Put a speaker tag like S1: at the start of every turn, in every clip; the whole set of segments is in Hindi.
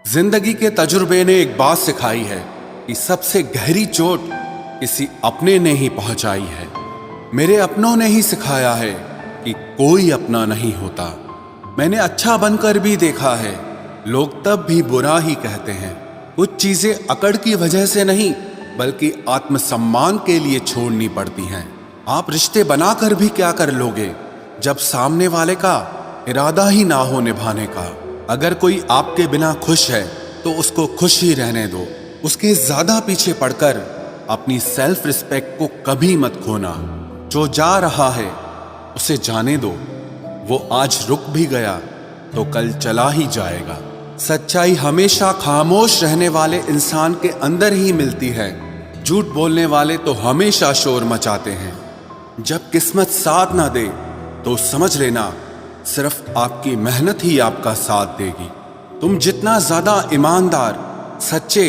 S1: जिंदगी के तजुर्बे ने एक बात सिखाई है कि सबसे गहरी चोट किसी अपने ने ही पहुंचाई है। मेरे अपनों ने ही सिखाया है कि कोई अपना नहीं होता। मैंने अच्छा बनकर भी देखा है, लोग तब भी बुरा ही कहते हैं। कुछ चीजें अकड़ की वजह से नहीं बल्कि आत्मसम्मान के लिए छोड़नी पड़ती हैं। आप रिश्ते बनाकर भी क्या कर लोगे जब सामने वाले का इरादा ही ना हो निभाने का। अगर कोई आपके बिना खुश है तो उसको खुश ही रहने दो। उसके ज्यादा पीछे पड़कर अपनी सेल्फ रिस्पेक्ट को कभी मत खोना। जो जा रहा है उसे जाने दो, वो आज रुक भी गया तो कल चला ही जाएगा। सच्चाई हमेशा खामोश रहने वाले इंसान के अंदर ही मिलती है। झूठ बोलने वाले तो हमेशा शोर मचाते हैं। जब किस्मत साथ ना दे तो समझ लेना सिर्फ आपकी मेहनत ही आपका साथ देगी। तुम जितना ज्यादा ईमानदार, सच्चे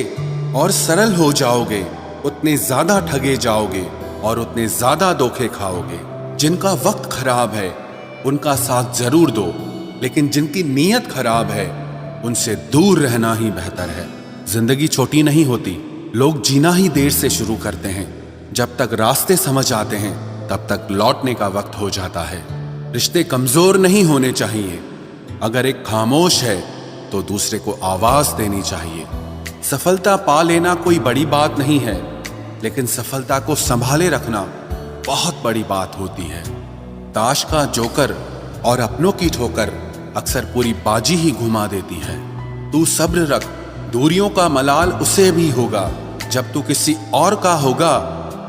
S1: और सरल हो जाओगे उतने ज्यादा ठगे जाओगे और उतने ज्यादा धोखे खाओगे। जिनका वक्त खराब है उनका साथ जरूर दो, लेकिन जिनकी नीयत खराब है उनसे दूर रहना ही बेहतर है। जिंदगी छोटी नहीं होती, लोग जीना ही देर से शुरू करते हैं। जब तक रास्ते समझ आते हैं तब तक लौटने का वक्त हो जाता है। रिश्ते कमजोर नहीं होने चाहिए। अगर एक खामोश है तो दूसरे को आवाज देनी चाहिए। सफलता पा लेना कोई बड़ी बात नहीं है, लेकिन सफलता को संभाले रखना बहुत बड़ी बात होती है। ताश का जोकर और अपनों की ठोकर अक्सर पूरी बाजी ही घुमा देती है। तू सब्र रख, दूरियों का मलाल उसे भी होगा। जब तू किसी और का होगा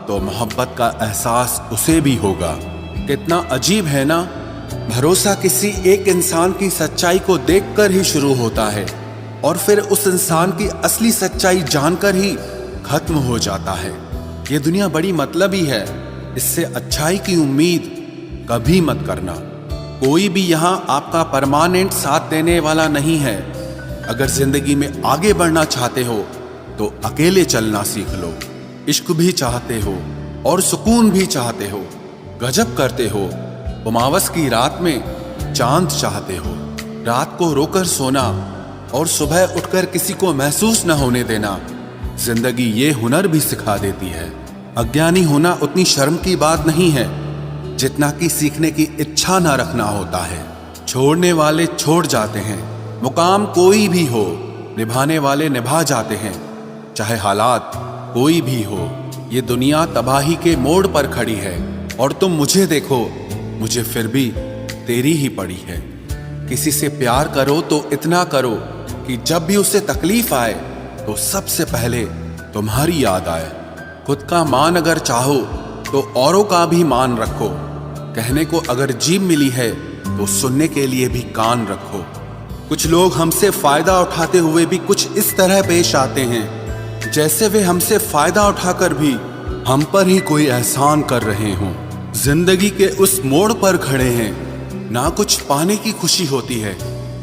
S1: तो मोहब्बत का एहसास उसे भी होगा। कितना अजीब है ना, भरोसा किसी एक इंसान की सच्चाई को देखकर ही शुरू होता है और फिर उस इंसान की असली सच्चाई जानकर ही खत्म हो जाता है। ये दुनिया बड़ी मतलबी है, इससे अच्छाई की उम्मीद कभी मत करना। कोई भी यहाँ आपका परमानेंट साथ देने वाला नहीं है। अगर जिंदगी में आगे बढ़ना चाहते हो तो अकेले चलना सीख लो। इश्क भी चाहते हो और सुकून भी चाहते हो, गजब करते हो। उमावस की रात में चांद चाहते हो। रात को रोकर सोना और सुबह उठकर किसी को महसूस न होने देना जिंदगी ये हुनर भी सिखा देती है। अज्ञानी होना उतनी शर्म की बात नहीं है जितना कि सीखने की इच्छा ना रखना होता है। छोड़ने वाले छोड़ जाते हैं, मुकाम कोई भी हो, निभाने वाले निभा जाते हैं। चाहे हालात कोई भी हो, ये दुनिया तबाही के मोड़ पर खड़ी है और तुम मुझे देखो, मुझे फिर भी तेरी ही पड़ी है। किसी से प्यार करो तो इतना करो कि जब भी उसे तकलीफ आए तो सबसे पहले तुम्हारी याद आए। खुद का मान अगर चाहो तो औरों का भी मान रखो। कहने को अगर जीभ मिली है तो सुनने के लिए भी कान रखो। कुछ लोग हमसे फायदा उठाते हुए भी कुछ इस तरह पेश आते हैं जैसे वे हमसे फायदा उठाकर भी हम पर ही कोई एहसान कर रहे हों। जिंदगी के उस मोड़ पर खड़े हैं, ना कुछ पाने की खुशी होती है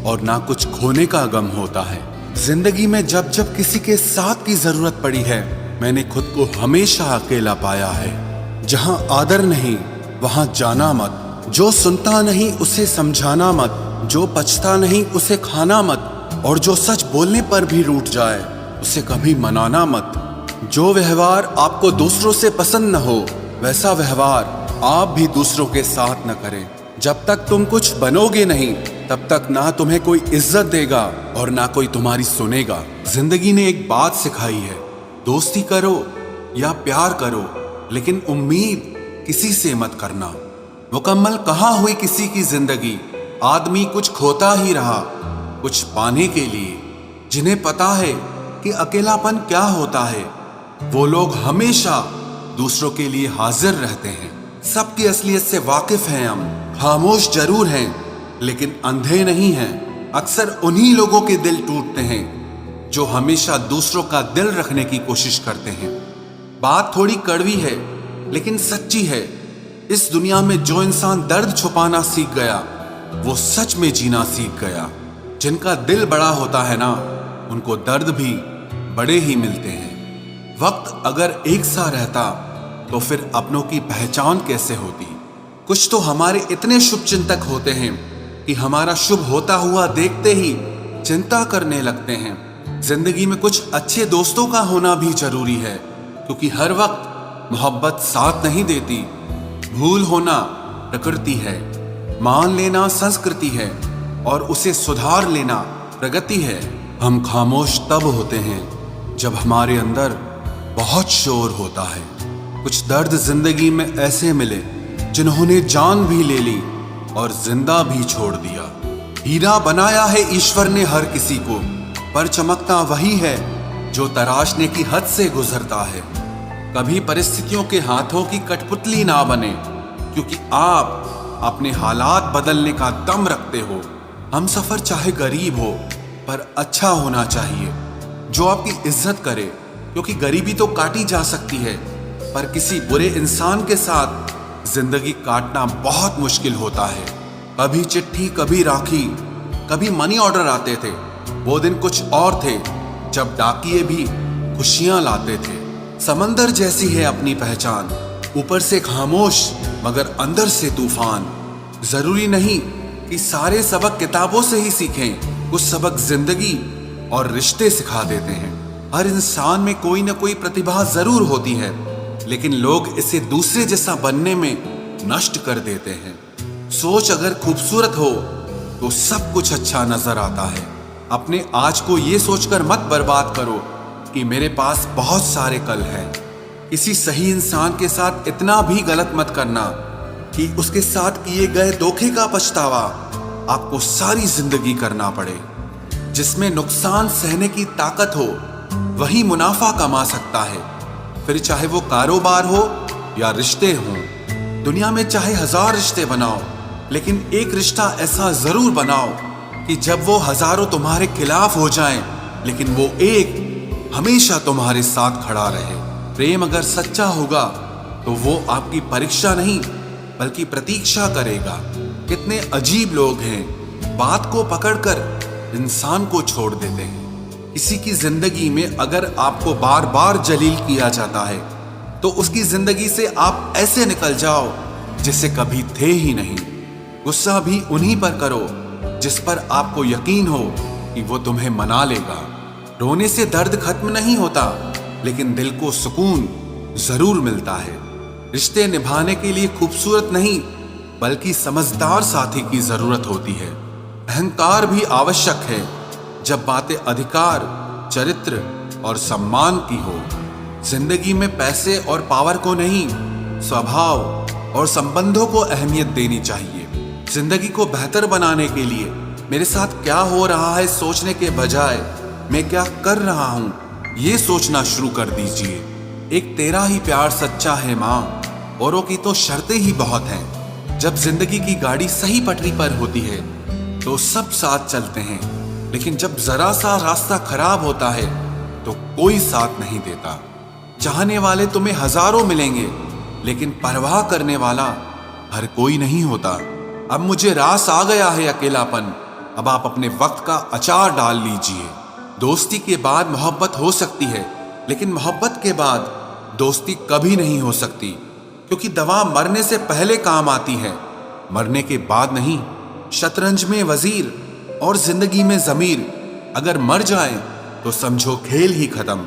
S1: और ना कुछ खोने का गम होता है। जिंदगी में जब जब किसी के साथ की जरूरत पड़ी है, मैंने खुद को हमेशा अकेला पाया है। जहां आदर नहीं वहां जाना मत, जो सुनता नहीं उसे समझाना मत, जो पछता नहीं उसे खाना मत, और जो सच बोलने पर भी रूठ जाए उसे कभी मनाना मत। जो व्यवहार आपको दूसरों से पसंद न हो वैसा व्यवहार आप भी दूसरों के साथ न करें। जब तक तुम कुछ बनोगे नहीं तब तक ना तुम्हें कोई इज्जत देगा और ना कोई तुम्हारी सुनेगा। जिंदगी ने एक बात सिखाई है, दोस्ती करो या प्यार करो, लेकिन उम्मीद किसी से मत करना। मुकम्मल कहाँ हुई किसी की जिंदगी, आदमी कुछ खोता ही रहा कुछ पाने के लिए। जिन्हें पता है कि अकेलापन क्या होता है, वो लोग हमेशा दूसरों के लिए हाजिर रहते हैं। सबकी असलियत से वाकिफ हैं हम, खामोश जरूर हैं लेकिन अंधे नहीं हैं। अक्सर उन्हीं लोगों के दिल टूटते हैं जो हमेशा दूसरों का दिल रखने की कोशिश करते हैं। बात थोड़ी कड़वी है लेकिन सच्ची है। इस दुनिया में जो इंसान दर्द छुपाना सीख गया वो सच में जीना सीख गया। जिनका दिल बड़ा होता है ना, उनको दर्द भी बड़े ही मिलते हैं। वक्त अगर एक सा रहता तो फिर अपनों की पहचान कैसे होती। कुछ तो हमारे इतने शुभ चिंतक होते हैं कि हमारा शुभ होता हुआ देखते ही चिंता करने लगते हैं। जिंदगी में कुछ अच्छे दोस्तों का होना भी जरूरी है, क्योंकि हर वक्त मोहब्बत साथ नहीं देती। भूल होना प्रकृति है, मान लेना संस्कृति है और उसे सुधार लेना प्रगति है। हम खामोश तब होते हैं जब हमारे अंदर बहुत शोर होता है। कुछ दर्द जिंदगी में ऐसे मिले जिन्होंने जान भी ले ली और जिंदा भी छोड़ दिया। हीरा बनाया है ईश्वर ने हर किसी को, पर चमकता वही है जो तराशने की हद से गुजरता है। कभी परिस्थितियों के हाथों की कठपुतली ना बने, क्योंकि आप अपने हालात बदलने का दम रखते हो। हम सफर चाहे गरीब हो पर अच्छा होना चाहिए, जो आपकी इज्जत करे, क्योंकि गरीबी तो काटी जा सकती है पर किसी बुरे इंसान के साथ जिंदगी काटना बहुत मुश्किल होता है। कभी चिट्ठी, कभी राखी, कभी मनी ऑर्डर आते थे। वो दिन कुछ और थे जब डाकिये भी खुशियां लाते थे। समंदर जैसी है अपनी पहचान, ऊपर से खामोश मगर अंदर से तूफान। जरूरी नहीं कि सारे सबक किताबों से ही सीखें, कुछ सबक जिंदगी और रिश्ते सिखा देते हैं। हर इंसान में कोई ना कोई प्रतिभा जरूर होती है, लेकिन लोग इसे दूसरे जैसा बनने में नष्ट कर देते हैं। सोच अगर खूबसूरत हो तो सब कुछ अच्छा नजर आता है। अपने आज को ये सोचकर मत बर्बाद करो कि मेरे पास बहुत सारे कल हैं। किसी सही इंसान के साथ इतना भी गलत मत करना कि उसके साथ किए गए धोखे का पछतावा आपको सारी जिंदगी करना पड़े। जिसमें नुकसान सहने की ताकत हो वही मुनाफा कमा सकता है, फिर चाहे वो कारोबार हो या रिश्ते हों। दुनिया में चाहे 1000 रिश्ते बनाओ, लेकिन एक रिश्ता ऐसा जरूर बनाओ कि जब वो हजारों तुम्हारे खिलाफ हो जाएं, लेकिन वो एक हमेशा तुम्हारे साथ खड़ा रहे। प्रेम अगर सच्चा होगा तो वो आपकी परीक्षा नहीं बल्कि प्रतीक्षा करेगा। कितने अजीब लोग हैं, बात को पकड़कर इंसान को छोड़ देते हैं। किसी की जिंदगी में अगर आपको बार बार जलील किया जाता है तो उसकी जिंदगी से आप ऐसे निकल जाओ जिसे कभी थे ही नहीं। गुस्सा भी उन्हीं पर करो जिस पर आपको यकीन हो कि वो तुम्हें मना लेगा। रोने से दर्द खत्म नहीं होता, लेकिन दिल को सुकून जरूर मिलता है। रिश्ते निभाने के लिए खूबसूरत नहीं बल्कि समझदार साथी की जरूरत होती है। अहंकार भी आवश्यक है जब बातें अधिकार, चरित्र और सम्मान की हो। जिंदगी में पैसे और पावर को नहीं, स्वभाव और संबंधों को अहमियत देनी चाहिए। जिंदगी को बेहतर बनाने के लिए मेरे साथ क्या हो रहा है सोचने के बजाय मैं क्या कर रहा हूं ये सोचना शुरू कर दीजिए। एक तेरा ही प्यार सच्चा है मां, औरों की तो शर्तें ही बहुत हैं। जब जिंदगी की गाड़ी सही पटरी पर होती है तो सब साथ चलते हैं, लेकिन जब जरा सा रास्ता खराब होता है तो कोई साथ नहीं देता। चाहने वाले तुम्हें हजारों मिलेंगे, लेकिन परवाह करने वाला हर कोई नहीं होता। अब मुझे रास आ गया है अकेलापन, अब आप अपने वक्त का अचार डाल लीजिए। दोस्ती के बाद मोहब्बत हो सकती है, लेकिन मोहब्बत के बाद दोस्ती कभी नहीं हो सकती, क्योंकि दवा मरने से पहले काम आती है, मरने के बाद नहीं। शतरंज में वजीर और जिंदगी में जमीर अगर मर जाए तो समझो खेल ही खत्म।